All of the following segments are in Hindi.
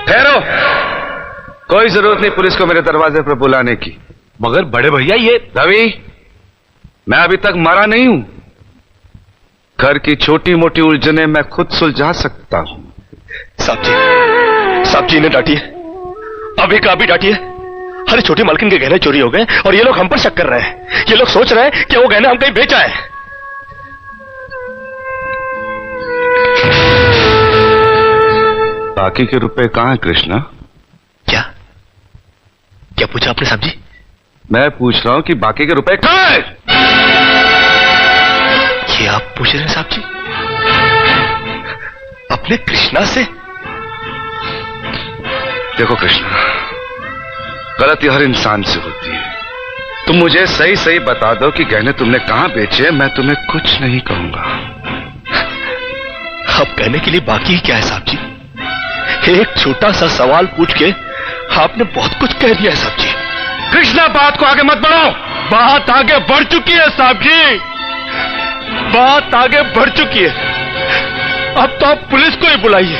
ठहरो, कोई जरूरत नहीं पुलिस को मेरे दरवाजे पर बुलाने की। मगर बड़े भैया ये रवि, मैं अभी तक मरा नहीं हूं। घर की छोटी मोटी उलझने मैं खुद सुलझा सकता हूं। साहब जी ने डांटिए, अभी का अभी डांटिए। अरे छोटी मालकिन के गहने चोरी हो गए और ये लोग हम पर शक कर रहे हैं। ये लोग सोच रहे हैं कि वो गहने हम कहीं बेचा है। बाकी के रुपए कहां हैं कृष्णा? क्या पूछा आपने साहब जी? मैं पूछ रहा हूं कि बाकी के रुपए कहां हैं? ये आप पूछ रहे हैं साहब जी अपने कृष्णा से? देखो कृष्णा, गलती हर इंसान से होती है। तुम मुझे सही सही बता दो कि गहने तुमने कहां बेचे, मैं तुम्हें कुछ नहीं कहूंगा। अब कहने के लिए बाकी ही क्या है साहब जी? एक छोटा सा सवाल पूछ के आपने बहुत कुछ कह दिया है साहब जी। कृष्णा, बात को आगे मत बढ़ाओ। बात आगे बढ़ चुकी है साहब जी, बात आगे बढ़ चुकी है। अब तो आप पुलिस को ही बुलाइए।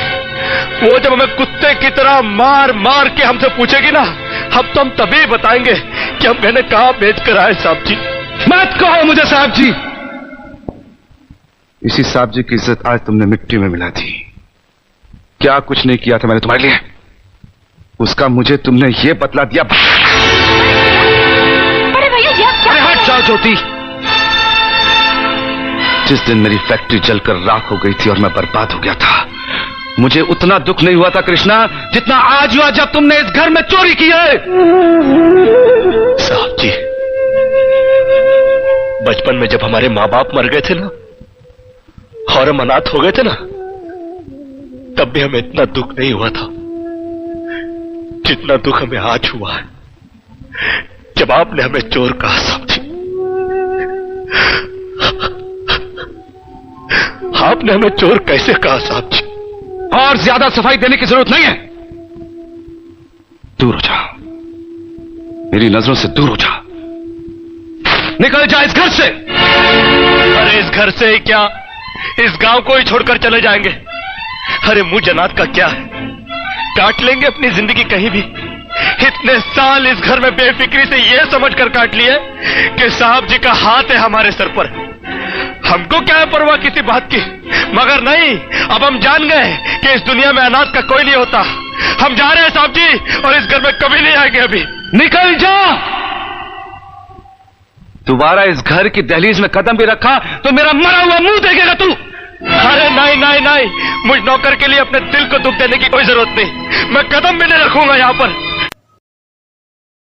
वो जब हमें कुत्ते की तरह मार मार के हमसे पूछेगी ना, अब तो हम तभी बताएंगे कि हम गहने कहां बेच कर आए साहब जी। मत कहो मुझे साहब जी। इसी साहब जी की इज्जत आज तुमने मिट्टी में मिला दी। क्या कुछ नहीं किया था मैंने तुम्हारे लिए, उसका मुझे तुमने ये बतला दिया। अरे भैया अरे हट जाओ ज्योति। जिस दिन मेरी फैक्ट्री जलकर राख हो गई थी और मैं बर्बाद हो गया था, मुझे उतना दुख नहीं हुआ था कृष्णा जितना आज हुआ जब तुमने इस घर में चोरी की है। साहब जी, बचपन में जब हमारे माँ बाप मर गए थे ना और हम अनाथ हो गए थे ना, तब भी हमें इतना दुख नहीं हुआ था जितना दुख हमें आज हुआ है जब आपने हमें चोर कहा साहब जी। आपने हमें चोर कैसे कहा साहब जी? और ज्यादा सफाई देने की जरूरत नहीं है। दूर हो जा, मेरी नजरों से दूर हो जा। निकल जा इस घर से। अरे इस घर से ही क्या, इस गांव को ही छोड़कर चले जाएंगे। अरे मुझ अनाथ का क्या है, काट लेंगे अपनी जिंदगी कहीं भी। इतने साल इस घर में बेफिक्री से ये समझकर काट लिए कि साहब जी का हाथ है हमारे सर पर। हमको क्या है परवाह किसी बात की, मगर नहीं, अब हम जान गए कि इस दुनिया में अनाथ का कोई नहीं होता। हम जा रहे हैं साहब जी और इस घर में कभी नहीं आएंगे। अभी निकल जा। दोबारा इस घर की दहलीज में कदम भी रखा तो मेरा मरा हुआ मुंह देखेगा तू। अरे नहीं नहीं नहीं, मुझ नौकर के लिए अपने दिल को दुख देने की कोई जरूरत नहीं। मैं कदम भी नहीं रखूंगा यहाँ पर।